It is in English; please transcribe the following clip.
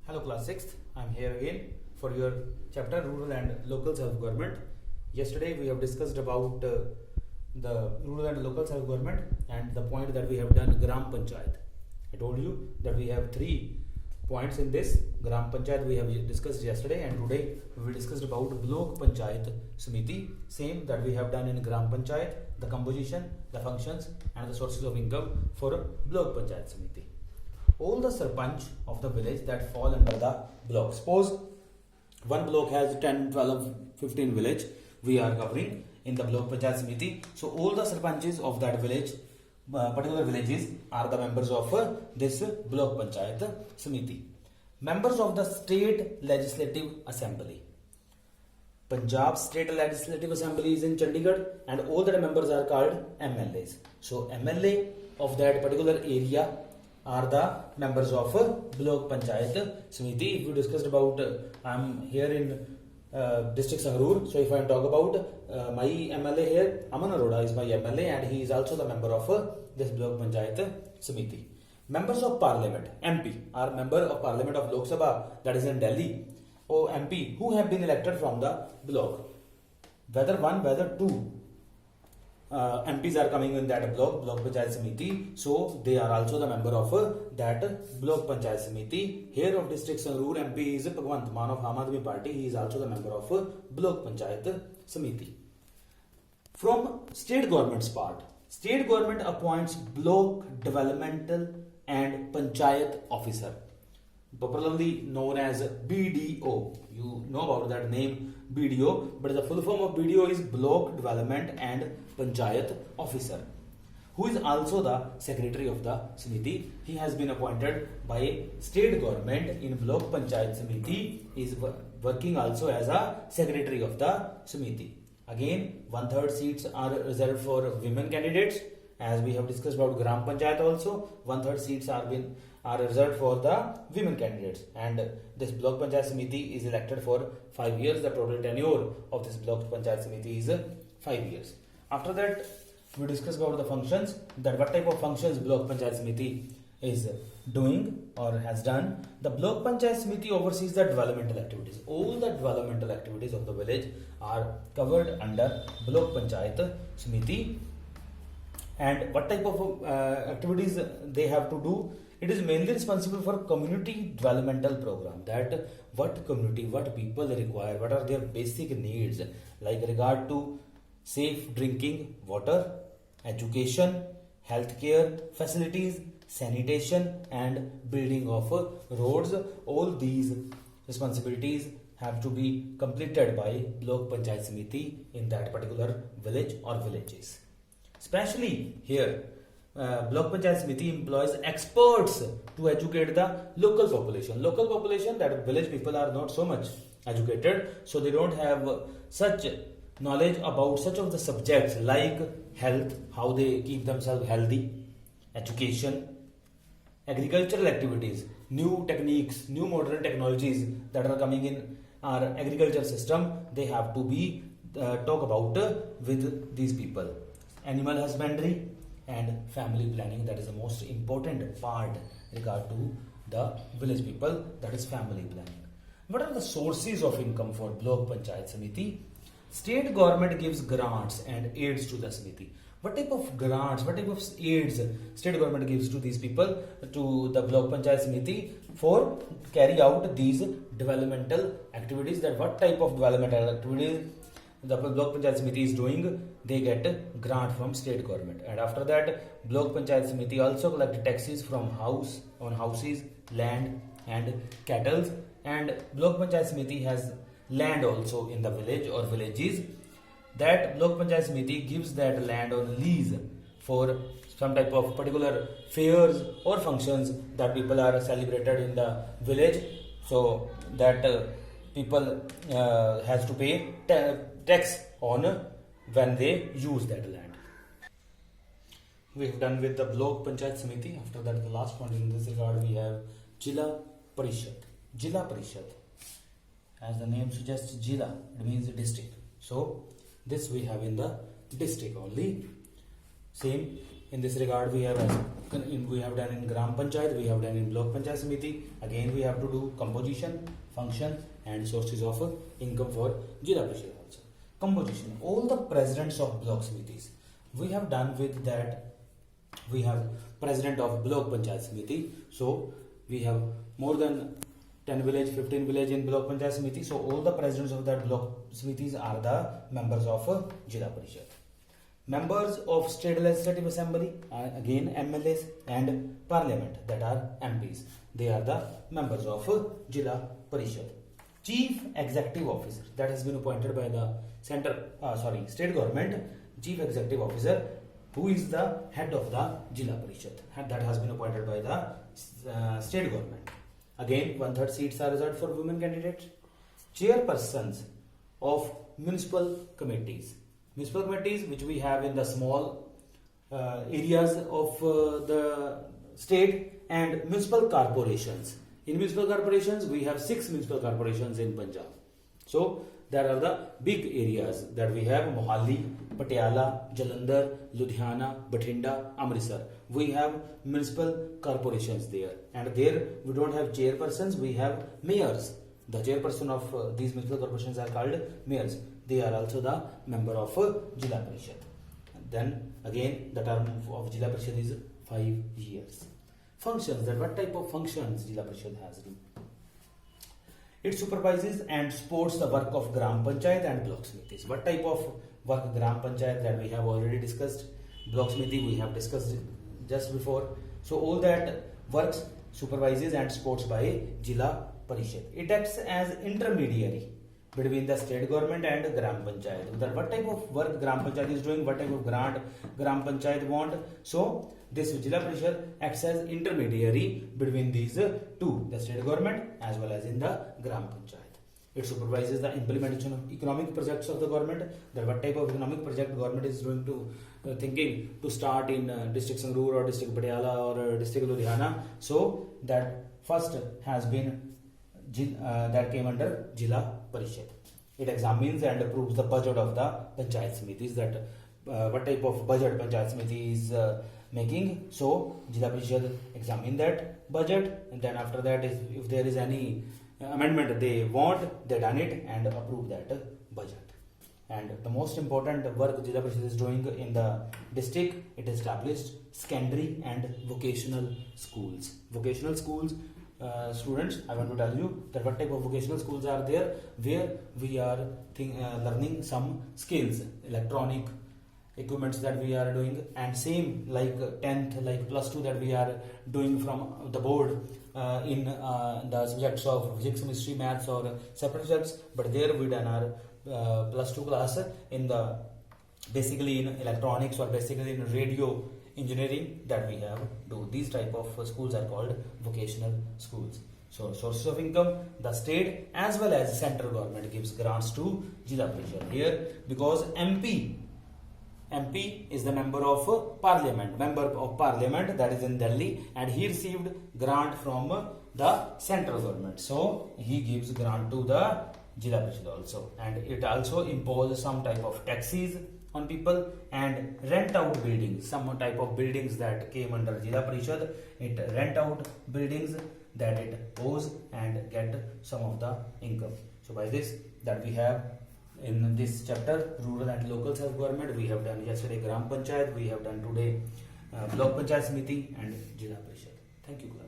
Hello class 6th, I am here again for your chapter Rural and Local Self-Government. Yesterday we have discussed about the rural and local self-government and the point that we have done Gram Panchayat. I told you that we have 3 points in this. Gram Panchayat we have discussed yesterday, and today we discussed about Blok Panchayat Samiti, same that we have done in Gram Panchayat, the composition, the functions and the sources of income for Blok Panchayat Samiti. All the sarpanch of the village that fall under the block. Suppose one block has 10, 12, 15 village we are covering in the Blok Panchayat Samiti. So all the sarpanches of that village, particular villages, are the members of this Blok Panchayat Samiti. Members of the State Legislative Assembly. Punjab State Legislative Assembly is in Chandigarh, and all the members are called MLAs. So MLA of that particular area are the members of Blok Panchayat Samiti. If we discussed about, I am here in district Sangrur, so if I talk about my MLA here, Aman Arora is my MLA, and he is also the member of this Blok Panchayat Samiti. Members of Parliament, MP, are member of Parliament of Lok Sabha, that is in Delhi, or MP who have been elected from the block. Whether one, whether two MPs are coming in that Blok Panchayat Samiti, so they are also the member of that Blok Panchayat Samiti. Here of district Sangrur, MP is Bhagwant Mann of Aam Aadmi Party. He is also the member of Blok Panchayat Samiti. From state government's part, state government appoints Block Developmental and Panchayat Officer, popularly known as BDO. You know about that name BDO, but the full form of BDO is Block Development and Panchayat Officer, who is also the secretary of the Samiti. He has been appointed by state government in Blok Panchayat Samiti. He is working also as a secretary of the Samiti. Again, 1/3 seats are reserved for women candidates, as we have discussed about Gram Panchayat also. 1/3 seats are reserved for the women candidates, and this Blok Panchayat Samiti is elected for 5 years. The total tenure of this Blok Panchayat Samiti is 5 years. After that, we discuss about the functions, that what type of functions Blok Panchayat Samiti is doing or has done. The Blok Panchayat Samiti oversees the developmental activities. All the developmental activities of the village are covered under Blok Panchayat Samiti. And what type of activities they have to do? It is mainly responsible for community developmental program, that what community, what people require, what are their basic needs, like regard to safe drinking water, education, healthcare facilities, sanitation and building of roads. All these responsibilities have to be completed by Blok Panchayat Samiti in that particular village or villages. Especially here, Blok Panchayat Samiti employs experts to educate the local population. Local population, that village people are not so much educated, so they don't have such knowledge about such of the subjects like health, how they keep themselves healthy, education, agricultural activities, new techniques, new modern technologies that are coming in our agriculture system. They have to be talk about with these people. Animal husbandry and family planning, that is the most important part regard to the village people, that is family planning. What are the sources of income for Blok Panchayat Samiti? State government gives grants and aids to the Samiti. What type of grants, what type of aids state government gives to these people, to the Blok Panchayat Samiti for carry out these developmental activities? That what type of developmental activities the Blok Panchayat Samiti is doing? They get grant from state government. And after that, Blok Panchayat Samiti also collect taxes from houses, land and cattle. And Blok Panchayat Samiti has land also in the village or villages. That Blok Panchayat Samiti gives that land on lease for some type of particular fairs or functions that people are celebrated in the village, so that people has to pay tax on when they use that land. We have done with the Blok Panchayat Samiti. After that, the last point in this regard, we have Jila Parishad. Jila Parishad, as the name suggests, Jila, it means district. So this we have in the district only. Same in this regard, we have as we have done in Gram Panchayat, we have done in Block Panchayat Samiti. Again, we have to do composition, function, and sources of income for Jila Parishad also. Composition. All the presidents of block samitis. We have done with that. We have president of Block Panchayat Samiti. So we have more than 10 village, 15 village in Block Panchayat Samiti. So all the presidents of that block samitis are the members of Jila Parishad. Members of State Legislative Assembly are again MLAs, and Parliament, that are MPs. They are the members of Jila Parishad. Chief Executive Officer, that has been appointed by the state government. Chief Executive Officer, who is the head of the Jila Parishad, that has been appointed by the state government. Again, 1/3 seats are reserved for women candidates. Chairpersons of municipal committees. Municipal committees which we have in the small areas of the state, and municipal corporations. In municipal corporations, we have 6 municipal corporations in Punjab. So there are the big areas that we have: Mohali, Patiala, Jalandhar, Ludhiana, Bathinda, Amritsar. We have municipal corporations there, and there we don't have chairpersons, we have mayors. The chairperson of these municipal corporations are called mayors. They are also the member of Jila Parishad. Then again, the term of Jila Parishad is 5 years. Functions, that what type of functions Jila Parishad has? It supervises and supports the work of Gram Panchayat and Block Samitis. What type of work Gram Panchayat, that we have already discussed. Block Samiti we have discussed just before. So all that works, supervises and supports by Jila Parishad. It acts as intermediary between the state government and Gram Panchayat. That what type of work Gram Panchayat is doing, what type of grant Gram Panchayat want. So this Jila Parishad acts as intermediary between these two, the state government as well as in the Gram Panchayat. It supervises the implementation of economic projects of the government. That what type of economic project government is going to thinking to start in district Sangrur or district Patiala or district Ludhiana. So that first has been that came under Jila Parishad. It examines and approves the budget of the Panchayat Samitis, that what type of budget Panchayat Samiti is making. So Jila Parishad examine that budget, and then after that, if there is any amendment they want, they done it and approve that budget. And the most important work Jila Parishad is doing in the district, it established secondary and vocational schools. Vocational schools, students, I want to tell you that what type of vocational schools are there, where we are learning some skills, electronic equipments that we are doing, and same like 10th, like plus 2 that we are doing from the board in the subjects of physics, chemistry, maths or separate subjects. But there we done our plus 2 class in the basically in electronics or basically in radio engineering that we have do. These type of schools are called vocational schools. So sources of income, the state as well as central government gives grants to Jila Parishad here, because MP is the member of parliament, that is in Delhi, and he received grant from the central government. So he gives grant to the Jila Parishad also, and it also imposes some type of taxes on people and rent out buildings, some type of buildings that came under Jila Parishad. It rent out buildings that it owes and get some of the income. So by this that we have in this chapter, rural and local self-government, we have done yesterday Gram Panchayat, we have done today Block Panchayat Samiti and Jila Parishad. Thank you.